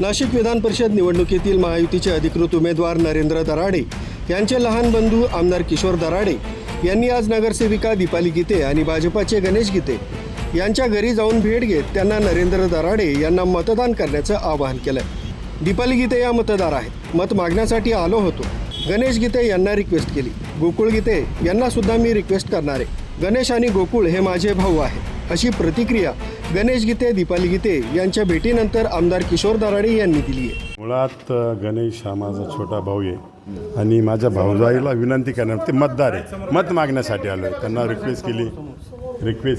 नाशिक विधान परिषद निवडणुकीतील महायुतीचे अधिकृत उमेदवार नरेंद्र दराडे यांचे लहान बंधू आमदार किशोर दराडे यांनी आज नगरसेविका दीपाली गीते आणि भाजपाचे गणेश गीते यांच्या घरी जाऊन भेट घेत त्यांना नरेंद्र दराडे यांना मतदान करण्याचं आवाहन केलं. दीपाली गीते या मतदार आहेत. मत मागण्यासाठी आलो होतो. गणेश गीते यांना रिक्वेस्ट केली. गोकुळ गीते यांना सुद्धा मी रिक्वेस्ट करणार आहे. गणेश आणि गोकुळ हे माझे भाऊ आहेत, अशी प्रतिक्रिया गणेश गीते दीपाली गीते यांच्या भेटीनंतर आमदार किशोर दराडे यांनी दिली आहे. मुळात गणेश हा माझा छोटा भाऊ आहे आणि माझ्या भाऊजाईला विनंती करणार, ते मतदार आहे, मत मागण्यासाठी आलो आहे. त्यांना रिक्वेस्ट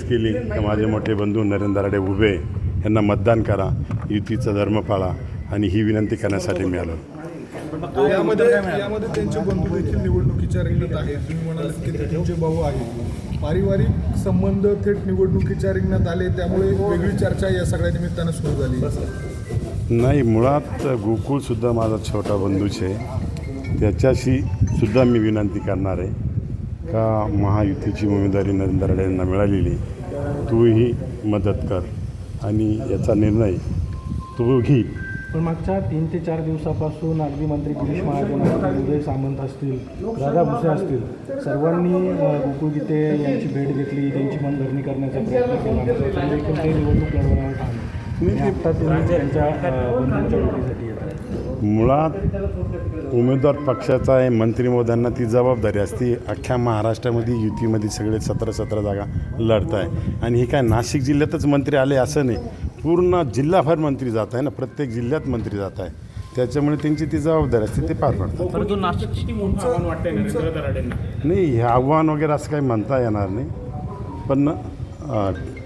केली की माझे मोठे बंधू नरेंद्र दराडे उभे, यांना मतदान करा, युतीचा धर्म पाळा, आणि ही विनंती करण्यासाठी मी आलो. यामध्ये त्यांचे बंधू देखील निवडणुकीच्या रिंगणात आहेत. तुम्ही म्हणाल की ते तुमचे भाऊ आहेत. पारिवारिक संबंध थेट निवडणुकीच्या रिंगणात आले, त्यामुळे वेगळी चर्चा या सगळ्या निमित्तानं सुरू झाली. नाही, मुळात गोकुळसुद्धा माझा छोटा बंधूच आहे. त्याच्याशी सुद्धा मी विनंती करणार आहे का महायुतीची उमेदवारी नरेंद्र दराडे यांना मिळालेली, तूही मदत कर आणि याचा निर्णय तू घे. पण मागच्या 3 ते 4 दिवसापासून अगदी मंत्री गिरीश महाजन असतील, उदय सामंत असतील, राधा भुसे असतील, सर्वांनी गोकुळ गीते यांची भेट घेतली, त्यांची मनधरणी करण्याचा प्रयत्न केला. देखील ते निवडणूक लढवण्यावर ठाणे. आता तुम्ही त्यांच्या बंधूंच्या भेटीसाठी येतात. मुळात उमेदवार पक्षाचा आहे, मंत्री महोदयांना ती जबाबदारी असते. अख्ख्या महाराष्ट्रामध्ये युतीमध्ये सगळे 17 जागा लढत आहे. आणि हे काय नाशिक जिल्ह्यातच मंत्री आले असं नाही, पूर्ण जिल्हाभर मंत्री जात आहे ना, प्रत्येक जिल्ह्यात मंत्री जात आहे. त्याच्यामुळे त्यांची ती जबाबदारी असते, ते पार पडतात. परंतु नाशिकची मोठं आव्हान वाटतंय नरेंद्र दराडेंना. नाही, हे आव्हान वगैरे असं काही म्हणता येणार नाही, पण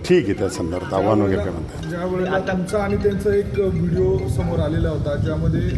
ठीक आहे, त्या संदर्भात आव्हान वगैरे काय म्हणता. ज्या वेळेला तुमचा आणि त्यांचा एक व्हिडिओ समोर आलेला होता, ज्यामध्ये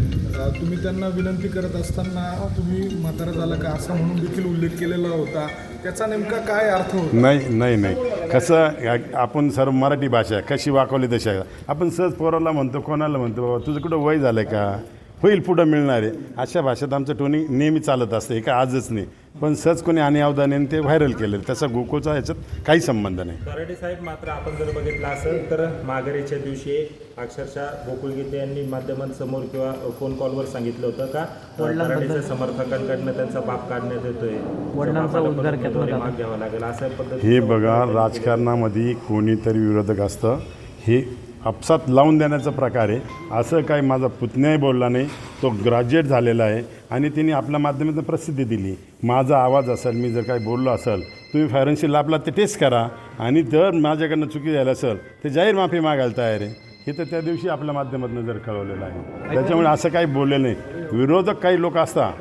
तुम्ही त्यांना विनंती करत असताना तुम्ही म्हातारा झाला का असं म्हणून देखील उल्लेख केलेला होता. त्याचा नेमका काय अर्थ होता? नाही, कसं आपण सर्व मराठी भाषा कशी वाकवली तशी आहे. आपण सहज पोराला म्हणतो, कोणाला म्हणतो, बाबा तुझं कुठं वय झालं का, होईल पुढं मिळणार आहे, अशा भाषेत आमचं टोनिंग नेहमी चालत असतं. हे काय आजच नाही, पण सहज कोणी अनावधानाने ते व्हायरल केलेलं, त्याचा गोकुळचा याच्यात काही संबंध नाही. दराडे साहेब, मात्र आपण जर बघितलं असेल तर माघारीच्या दिवशी अक्षरशः गोकुळ गीते यांनी माध्यमांसमोर किंवा फोन कॉलवर सांगितलं होतं का दराडेच्या समर्थकांकडनं त्यांचा बाप काढण्यात येतोय, माग घ्यावा लागेल असं पद्धत. हे बघा, राजकारणामध्ये कोणीतरी विरोधक असतं, हे आपसात लावून देण्याचा प्रकार आहे. असं काही माझा पुतण्याही बोलला नाही, तो ग्रॅज्युएट झालेला आहे आणि तिने आपल्या माध्यमातून प्रसिद्धी दिली. माझा आवाज असेल, मी जर काही बोललो असेल, तुम्ही फायरनशी लाभला ते टेस्ट करा, आणि जर माझ्याकडनं चुकी झाली असेल ते जाहीर माफी मागायला तयार आहे. हे तर त्या दिवशी आपल्या माध्यमातून जर कळवलेलं आहे. त्याच्यामुळे असं काही बोललेलं नाही. विरोधक काही लोक असतात,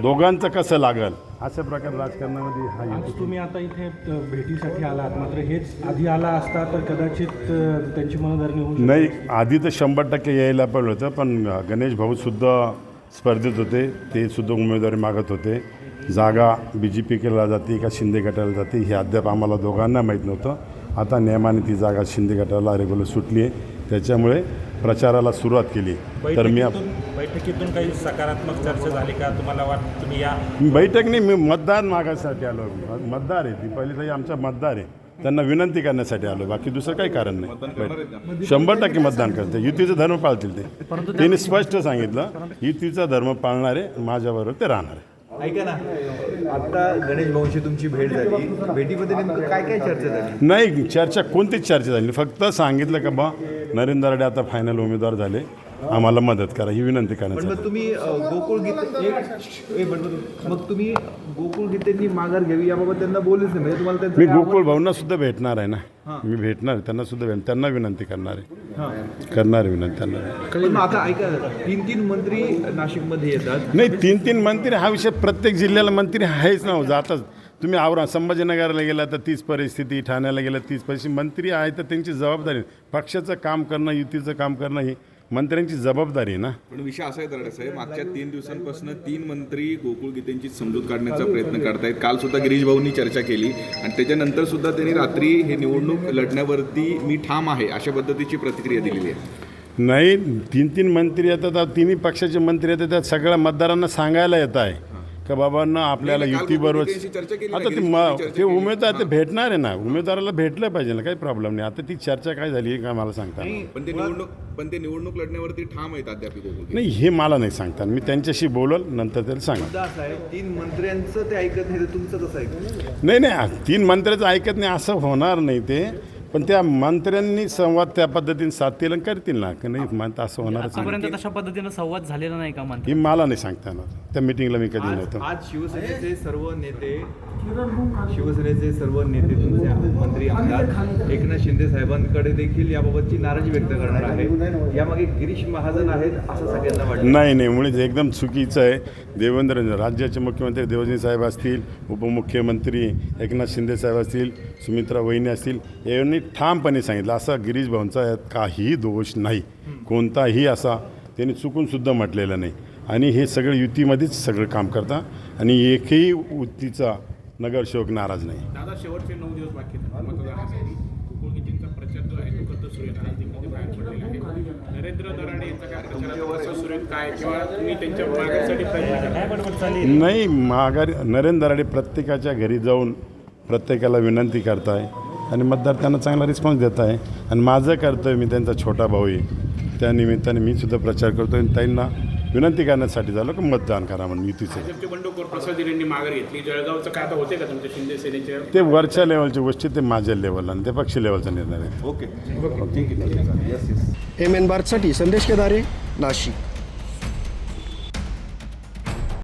दोघांचं कसं लागल अशा प्रकार राजकारणामध्ये हा. आज तुम्ही आता इथे भेटीसाठी आलात, मात्र हेच आधी आला असता तर कदाचित त्यांची मनधरणी होऊ शकते. नाही, आधी तर 100% यायला पाहिलं होतं, पण गणेश भाऊसुद्धा स्पर्धेत होते, ते सुद्धा उमेदवारी मागत होते. जागा BJP केला जाते का शिंदे गटाला जाते हे अद्याप आम्हाला दोघांना माहीत नव्हतं. आता नियमाने ती जागा शिंदे गटाला रेग्युलर सुटली आहे, त्याच्यामुळे प्रचाराला सुरुवात केली. तर मी बैठकीतून काही सकारात्मक चर्चा झाली का तुम्हाला वाटतं? तुम्ही या बैठक नाही, मी मतदान मागायसाठी आलो. मतदार आहे ती, पहिली ताई आमच्या मतदार आहे, त्यांना विनंती करण्यासाठी आलो, बाकी दुसरं काही कारण नाही. 100% मतदान करते, युतीचा धर्म पाळतील ते. त्यांनी स्पष्ट सांगितलं, युतीचा धर्म पाळणारे माझ्याबरोबर ते राहणार आहे. ऐका ना, आता गणेश भाऊंशी तुमची भेट झाली, भेटीमध्ये नेमकं काय चर्चा झाली? नाही, चर्चा कोणतीच चर्चा झाली, फक्त सांगितलं का बा नरेंद्र दराडे आता फायनल उमेदवार झाले, आम्हाला मदत करा, ही विनंती करण्यासाठी. मग तुम्ही गोकुळ गीतेंनी माघार घ्यावी याबाबत त्यांना बोललेच नाही, म्हणजे तुम्हाला मी गोकुळ भाऊंना सुद्धा भेटणार आहे ना, मी भेटणार आहे त्यांना सुद्धा, त्यांना विनंती करणार आहे विनंती त्यांना. आता ऐका, 3 मंत्री नाशिकमध्ये येतात. नाही, 3 मंत्री हा विषय, प्रत्येक जिल्ह्याला मंत्री आहेच ना, जातच. तुम्ही संभाजीनगरला गेला तर तीच परिस्थिती, ठाण्याला गेला तीच परिस्थिती. मंत्री आहे तर त्यांची जबाबदारी, पक्षाचं काम करणं, युतीचं काम करणं ही मंत्र्यांची जबाबदारी आहे ना. पण विषय असा आहे दराडे साहेब, मागच्या 3 दिवसांपासून 3 मंत्री गोकुळ गीतेंची समजूत काढण्याचा प्रयत्न करतायत. काल सुद्धा गिरीश भाऊंनी चर्चा केली आणि त्याच्यानंतर सुद्धा त्यांनी रात्री हे निवडणूक लढण्यावरती मी ठाम आहे अशा पद्धतीची प्रतिक्रिया दिलेली आहे. नाही, 3 मंत्री येतात, तिन्ही पक्षाचे मंत्री येतात, त्या सगळ्या मतदारांना सांगायला येत आहे का बाबांना आपल्याला नाही, काल युतीबरोबर गोकुळ गितेंशी चर्चा केली ना, आता ते गिरीश भाऊंनी चर्चा ते केली. उमेदवार ते भेटणार आहे ना, उमेदवाराला भेटलं पाहिजे ना, काही प्रॉब्लेम नाही. आता ती चर्चा काय झाली का मला सांगता पण ते निवडणूक लढण्यावरती ठाम आहेत अद्याप गोकुळ गिते. नाही, हे मला नाही सांगता. मी त्यांच्याशी बोलल नंतर त्याला सांगा. मुद्दा असा आहे 3 मंत्र्यांचं ते ऐकत नाही तर तुमचं कसं ऐकत नाही 3 मंत्र्याचं ऐकत नाही असं होणार नाही ते, पण त्या मंत्र्यांनी संवाद त्या पद्धतीने साधतील आणि करतील ना, की नाही म्हणता असं होणारच नाही. आतापर्यंत तशा पद्धतीनं संवाद झालेला नाही का ही मला नाही सांगता येणार. त्या मिटिंगला मी कधी नव्हतो. आज शिवसेनेचे सर्व नेते तुमचे मंत्री आमदार एकनाथ शिंदे साहेबांकडे देखील याबाबतची नाराजी व्यक्त करणार आहे. यामागे गिरीश महाजन आहेत असं सगळ्यांना वाटतं. नाही मुळीच एकदम चुकीचं आहे. देवेंद्र राज्याचे मुख्यमंत्री देवेंद्र साहेब असतील, उपमुख्यमंत्री एकनाथ शिंदे साहेब असतील, सुमित्रा वहिनी असतील, यांनी ठामपणे सांगितलं असा गिरीश भाऊंचा यात काहीही दोष नाही, कोणताही असा त्यांनी चुकूनसुद्धा म्हटलेलं नाही. आणि हे सगळं युतीमध्येच सगळं काम करता आणि एकही युतीचा नगरसेवक नाराज नाही. दादा, शेवटचे 9 दिवस बाकी आहेत मतदानासाठी. गोकुळ गितेंचा प्रचार जो आहे तो करतो सुरू आहे, राजनीतीमध्ये बाहेर पडलेला आहे. नरेंद्र दराडे यांचा काय प्रचार कसं सुरू आहे, काय किंवा तुम्ही त्यांच्या मागणीसाठी प्रयत्न करताय? नाही, माघारी नरेंद्र दराडे प्रत्येकाच्या घरी जाऊन प्रत्येकाला विनंती करताय आणि मतदार त्यांना चांगला रिस्पॉन्स देत आहे. आणि माझं कर्तव्य, मी त्यांचा छोटा भाऊ आहे, त्या निमित्ताने मी सुद्धा प्रचार करतो आणि त्यांना विनंती करण्यासाठी झालं की मतदान करा म्हणून युतीचं. भाजपचे बंडखोर प्रसाद यांनी माघार घेतली. जळगावचं काय आता होते का तुमच्या शिंदे सेनेचे? ते वरच्या लेवलची गोष्टी, ते माझ्या लेवलला आणि ते पक्ष लेवलचा निर्णय आहे. ओके ठीक आहे. MN भारतसाठी संदेश केदारे, नाशिक.